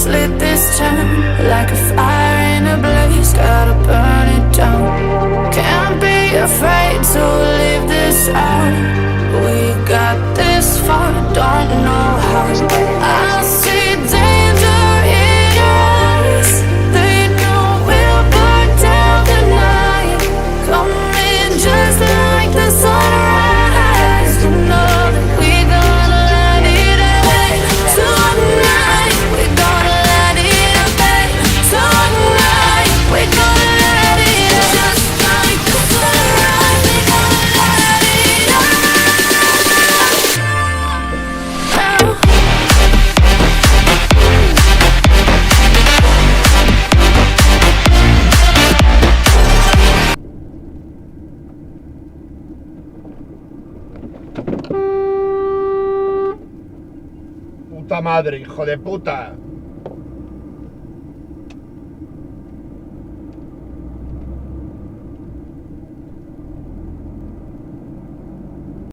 just lit this town like a fire in a blaze, gotta burn it down. Can't be afraid to leave this out. We got this far, don't know how. I see danger in your eyes. They know we'll burn down the night. Coming just like the sunrise. You know that we're gonna light it up tonight. We're gonna light it up tonight. We're gonna light it up just like the sunrise. We're gonna light it up now. Puta madre, hijo de puta.